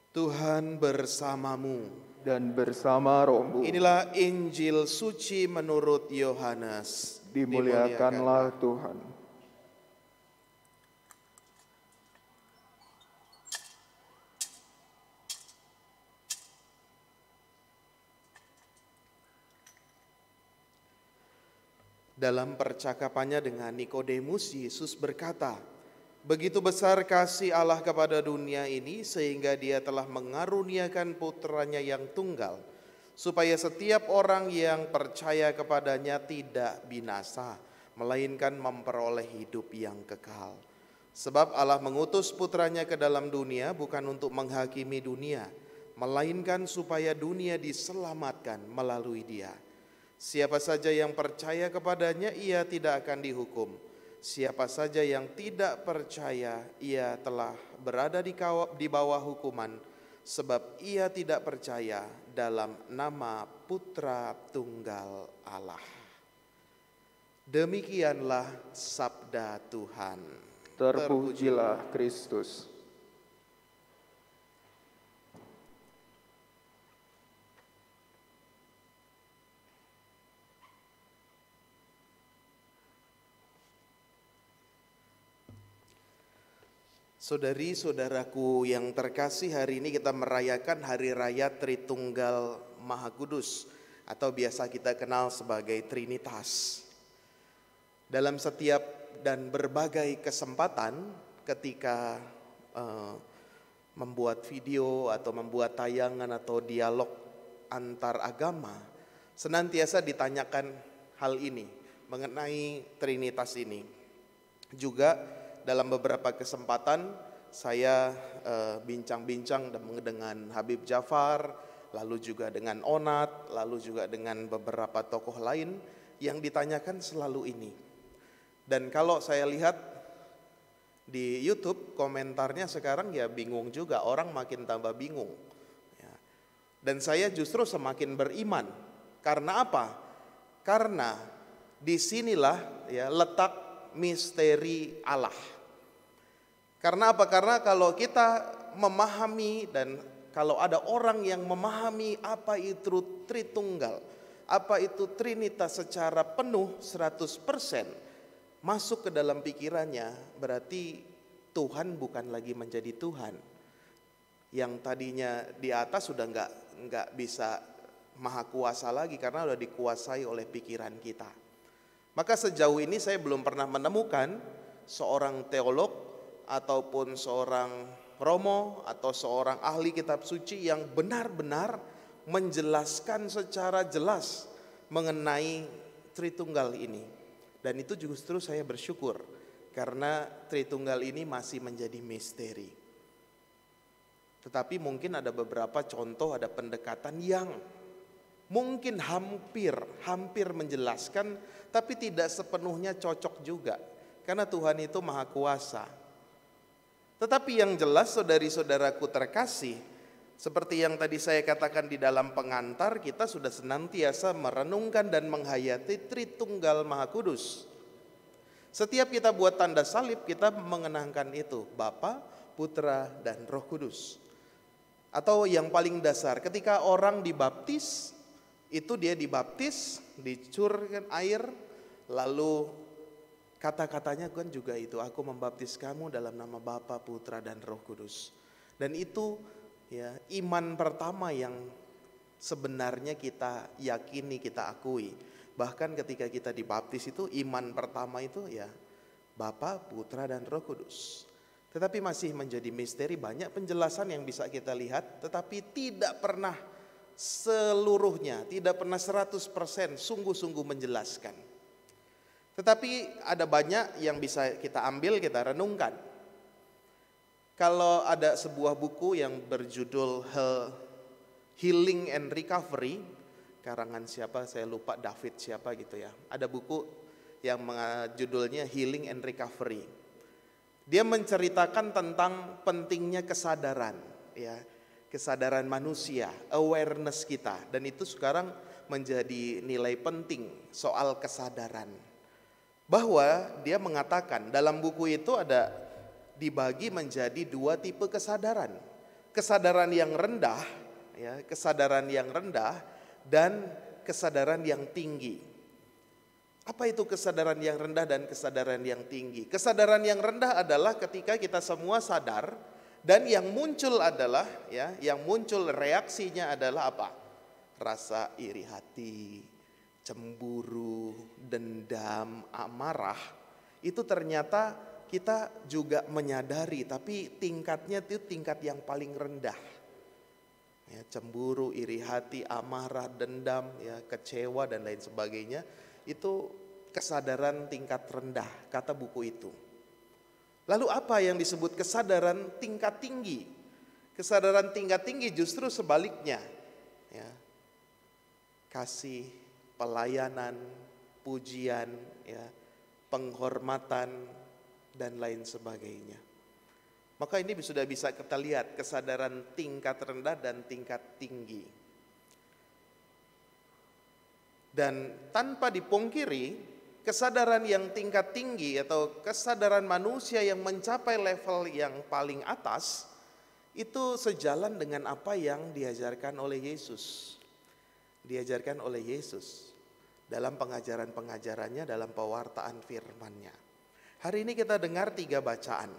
Tuhan bersamamu. Dan bersama rohmu. Inilah Injil suci menurut Yohanes. Dimuliakanlah Tuhan. Dalam percakapannya dengan Nikodemus, Yesus berkata, "Begitu besar kasih Allah kepada dunia ini sehingga Dia telah mengaruniakan putranya yang tunggal, supaya setiap orang yang percaya kepadanya tidak binasa, melainkan memperoleh hidup yang kekal. Sebab Allah mengutus putranya ke dalam dunia bukan untuk menghakimi dunia, melainkan supaya dunia diselamatkan melalui Dia. Siapa saja yang percaya kepadanya, ia tidak akan dihukum. Siapa saja yang tidak percaya, ia telah berada di bawah hukuman, sebab ia tidak percaya dalam nama Putra Tunggal Allah." Demikianlah sabda Tuhan. Terpujilah Kristus. Saudari-saudaraku yang terkasih, hari ini kita merayakan Hari Raya Tritunggal Maha Kudus atau biasa kita kenal sebagai Trinitas. Dalam setiap dan berbagai kesempatan ketika membuat video atau membuat tayangan atau dialog antar agama, senantiasa ditanyakan hal ini mengenai Trinitas ini. Juga dalam beberapa kesempatan saya bincang-bincang dengan Habib Jafar, lalu juga dengan Onat, lalu juga dengan beberapa tokoh lain yang ditanyakan selalu ini. Dan kalau saya lihat di YouTube komentarnya sekarang ya bingung juga, orang makin tambah bingung. Ya. Dan saya justru semakin beriman. Karena apa? Karena disinilah ya letak misteri Allah. Karena apa? Karena kalau kita memahami dan kalau ada orang yang memahami apa itu Tritunggal, apa itu Trinitas secara penuh 100% masuk ke dalam pikirannya, berarti Tuhan bukan lagi menjadi Tuhan. Yang tadinya di atas sudah nggak bisa maha kuasa lagi karena sudah dikuasai oleh pikiran kita. Maka sejauh ini saya belum pernah menemukan seorang teolog ataupun seorang romo atau seorang ahli kitab suci yang benar-benar menjelaskan secara jelas mengenai Tritunggal ini. Dan itu justru saya bersyukur karena Tritunggal ini masih menjadi misteri. Tetapi mungkin ada beberapa contoh, ada pendekatan yang mungkin hampir menjelaskan, tapi tidak sepenuhnya cocok juga. Karena Tuhan itu maha kuasa. Tetapi yang jelas saudari-saudaraku terkasih, seperti yang tadi saya katakan di dalam pengantar, kita sudah senantiasa merenungkan dan menghayati Tritunggal Maha Kudus. Setiap kita buat tanda salib, kita mengenangkan itu, Bapa, Putra, dan Roh Kudus. Atau yang paling dasar, ketika orang dibaptis, itu dia dibaptis, dicurkan air, lalu kata-katanya kan juga itu, aku membaptis kamu dalam nama Bapa, Putra, dan Roh Kudus. Dan itu ya iman pertama yang sebenarnya kita yakini, kita akui. Bahkan ketika kita dibaptis itu iman pertama itu ya Bapa, Putra, dan Roh Kudus. Tetapi masih menjadi misteri, banyak penjelasan yang bisa kita lihat, tetapi tidak pernah seluruhnya, tidak pernah 100% sungguh-sungguh menjelaskan. Tetapi ada banyak yang bisa kita ambil, kita renungkan. Kalau ada sebuah buku yang berjudul Healing and Recovery, karangan siapa saya lupa, David siapa gitu ya. Ada buku yang judulnya Healing and Recovery. Dia menceritakan tentang pentingnya kesadaran, ya, kesadaran manusia, awareness kita, dan itu sekarang menjadi nilai penting soal kesadaran. Bahwa dia mengatakan dalam buku itu ada dibagi menjadi dua tipe kesadaran. kesadaran yang rendah, ya, kesadaran yang rendah dan kesadaran yang tinggi. Apa itu kesadaran yang rendah dan kesadaran yang tinggi? Kesadaran yang rendah adalah ketika kita semua sadar dan yang muncul adalah, ya, yang muncul reaksinya adalah apa? Rasa iri hati, cemburu, dendam, amarah. Itu ternyata kita juga menyadari, tapi tingkatnya itu tingkat yang paling rendah. Ya, cemburu, iri hati, amarah, dendam, ya, kecewa dan lain sebagainya. Itu kesadaran tingkat rendah, kata buku itu. Lalu apa yang disebut kesadaran tingkat tinggi? Kesadaran tingkat tinggi justru sebaliknya, ya. Kasih, pelayanan, pujian, ya, penghormatan dan lain sebagainya. Maka ini sudah bisa kita lihat kesadaran tingkat rendah dan tingkat tinggi. Dan tanpa dipungkiri, kesadaran yang tingkat tinggi atau kesadaran manusia yang mencapai level yang paling atas itu sejalan dengan apa yang diajarkan oleh Yesus. Diajarkan oleh Yesus dalam pengajaran-pengajarannya, dalam pewartaan firman-Nya. Hari ini kita dengar 3 bacaan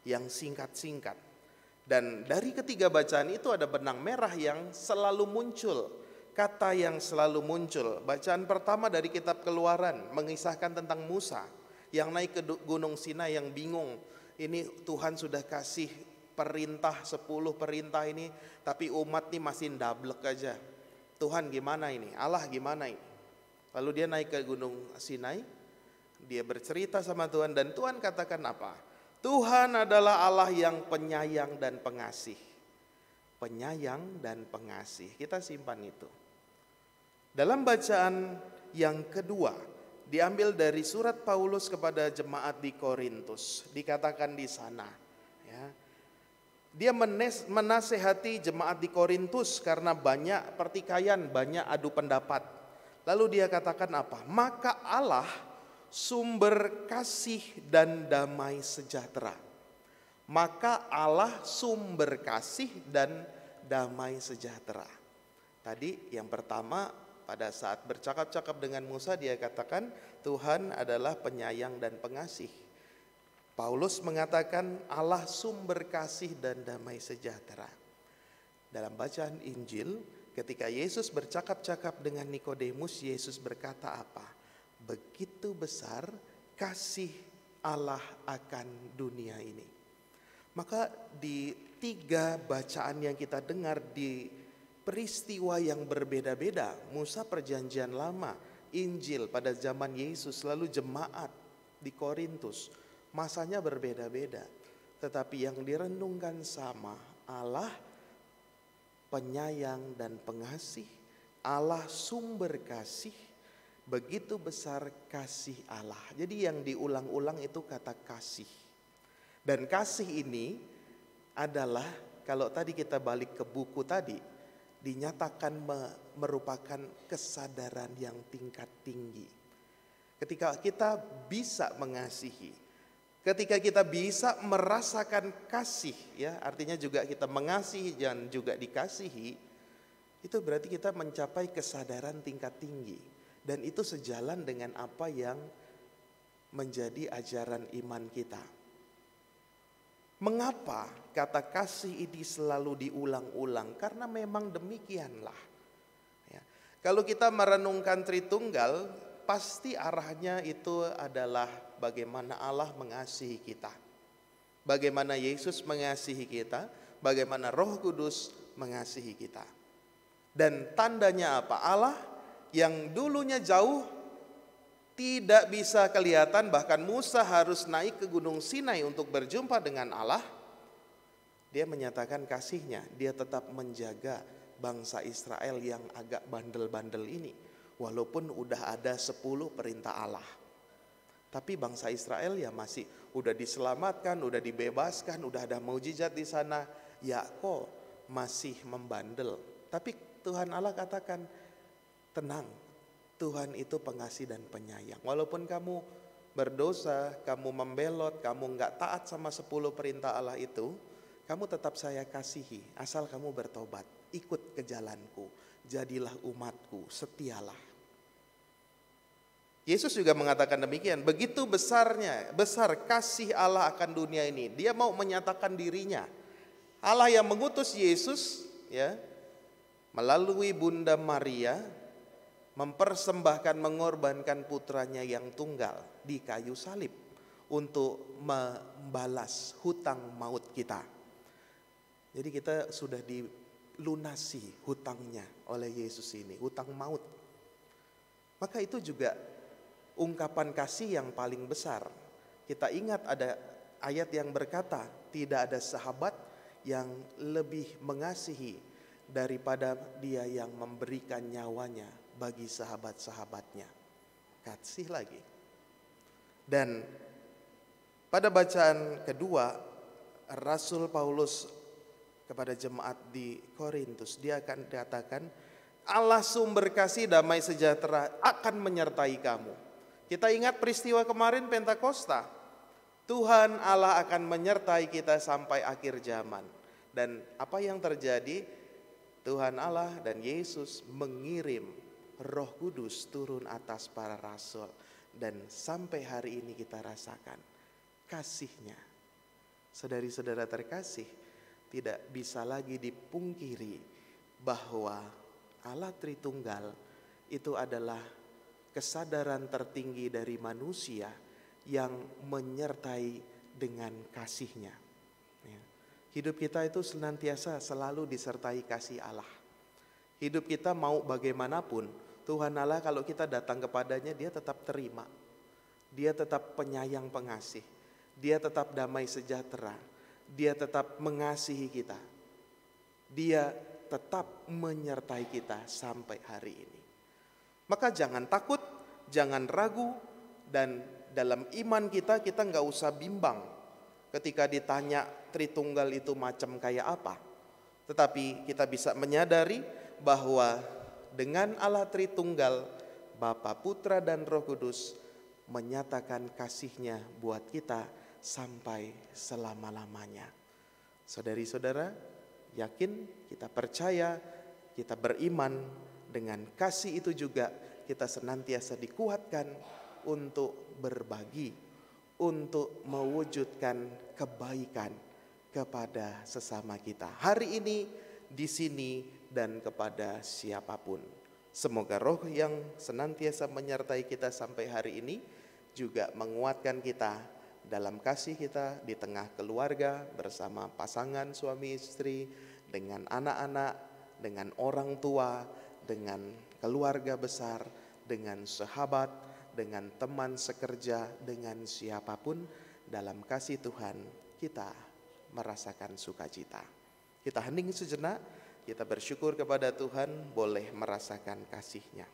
yang singkat-singkat. Dan dari ketiga bacaan itu ada benang merah yang selalu muncul. Kata yang selalu muncul. Bacaan pertama dari kitab Keluaran mengisahkan tentang Musa yang naik ke Gunung Sinai yang bingung. Ini Tuhan sudah kasih perintah 10 perintah ini, tapi umat nih masih ndablek aja. Tuhan gimana ini? Allah gimana ini? Lalu dia naik ke Gunung Sinai, dia bercerita sama Tuhan dan Tuhan katakan apa? Tuhan adalah Allah yang penyayang dan pengasih. Penyayang dan pengasih. Kita simpan itu. Dalam bacaan yang kedua, diambil dari surat Paulus kepada jemaat di Korintus. Dikatakan di sana, ya, dia menasehati jemaat di Korintus karena banyak pertikaian, banyak adu pendapat. Lalu dia katakan apa? Maka Allah sumber kasih dan damai sejahtera. Maka Allah sumber kasih dan damai sejahtera. Tadi yang pertama, pada saat bercakap-cakap dengan Musa dia katakan Tuhan adalah penyayang dan pengasih. Paulus mengatakan Allah sumber kasih dan damai sejahtera. Dalam bacaan Injil ketika Yesus bercakap-cakap dengan Nikodemus, Yesus berkata apa? Begitu besar kasih Allah akan dunia ini. Maka di 3 bacaan yang kita dengar di peristiwa yang berbeda-beda, Musa perjanjian lama, Injil pada zaman Yesus, lalu jemaat di Korintus, masanya berbeda-beda. Tetapi yang direnungkan sama, Allah penyayang dan pengasih, Allah sumber kasih, begitu besar kasih Allah. Jadi yang diulang-ulang itu kata kasih. Dan kasih ini adalah, kalau tadi kita balik ke buku tadi, dinyatakan merupakan kesadaran yang tingkat tinggi. Ketika kita bisa mengasihi, ketika kita bisa merasakan kasih, ya, artinya juga kita mengasihi dan juga dikasihi, itu berarti kita mencapai kesadaran tingkat tinggi. Dan itu sejalan dengan apa yang menjadi ajaran iman kita. Mengapa kata kasih ini selalu diulang-ulang? Karena memang demikianlah. Ya. Kalau kita merenungkan Tritunggal, pasti arahnya itu adalah bagaimana Allah mengasihi kita. Bagaimana Yesus mengasihi kita, bagaimana Roh Kudus mengasihi kita. Dan tandanya apa? Allah yang dulunya jauh, tidak bisa kelihatan, bahkan Musa harus naik ke Gunung Sinai untuk berjumpa dengan Allah. Dia menyatakan kasihnya, dia tetap menjaga bangsa Israel yang agak bandel-bandel ini. Walaupun udah ada 10 perintah Allah. Tapi bangsa Israel ya masih udah diselamatkan, udah dibebaskan, udah ada mukjizat di sana. Ya kok masih membandel. Tapi Tuhan Allah katakan, tenang. Tuhan itu pengasih dan penyayang. Walaupun kamu berdosa, kamu membelot, kamu enggak taat sama 10 perintah Allah itu, kamu tetap saya kasihi asal kamu bertobat, ikut ke jalanku, jadilah umatku, setialah. Yesus juga mengatakan demikian, begitu besar kasih Allah akan dunia ini. Dia mau menyatakan dirinya. Allah yang mengutus Yesus ya melalui Bunda Maria mempersembahkan, mengorbankan putranya yang tunggal di kayu salib untuk membalas hutang maut kita. Jadi kita sudah dilunasi hutangnya oleh Yesus ini, hutang maut. Maka itu juga ungkapan kasih yang paling besar. Kita ingat ada ayat yang berkata, tidak ada sahabat yang lebih mengasihi daripada dia yang memberikan nyawanya bagi sahabat-sahabatnya. Kasih lagi. Dan pada bacaan kedua, Rasul Paulus kepada jemaat di Korintus, dia akan katakan, Allah sumber kasih damai sejahtera akan menyertai kamu. Kita ingat peristiwa kemarin Pentakosta. Tuhan Allah akan menyertai kita sampai akhir zaman. Dan apa yang terjadi? Tuhan Allah dan Yesus mengirim Roh Kudus turun atas para rasul. Dan sampai hari ini kita rasakan kasih-Nya. Saudari-saudara terkasih, tidak bisa lagi dipungkiri bahwa Allah Tritunggal itu adalah kesadaran tertinggi dari manusia yang menyertai dengan kasih-Nya. Ya. Hidup kita itu senantiasa selalu disertai kasih Allah. Hidup kita mau bagaimanapun, Tuhan Allah kalau kita datang kepadanya, dia tetap terima. Dia tetap penyayang pengasih. Dia tetap damai sejahtera. Dia tetap mengasihi kita. Dia tetap menyertai kita sampai hari ini. Maka jangan takut, jangan ragu, dan dalam iman kita nggak usah bimbang ketika ditanya Tritunggal itu macam kayak apa. Tetapi kita bisa menyadari bahwa dengan Allah Tritunggal, Bapa, Putra, dan Roh Kudus menyatakan kasih-Nya buat kita sampai selama-lamanya. Saudari-saudara, yakin, kita percaya, kita beriman, dengan kasih itu juga kita senantiasa dikuatkan untuk berbagi, untuk mewujudkan kebaikan kepada sesama kita. Hari ini, di sini, dan kepada siapapun. Semoga Roh yang senantiasa menyertai kita sampai hari ini juga menguatkan kita dalam kasih kita di tengah keluarga, bersama pasangan suami istri, dengan anak-anak, dengan orang tua, dengan keluarga besar, dengan sahabat, dengan teman sekerja, dengan siapapun. Dalam kasih Tuhan kita merasakan sukacita. Kita hening sejenak, kita bersyukur kepada Tuhan boleh merasakan kasih-Nya.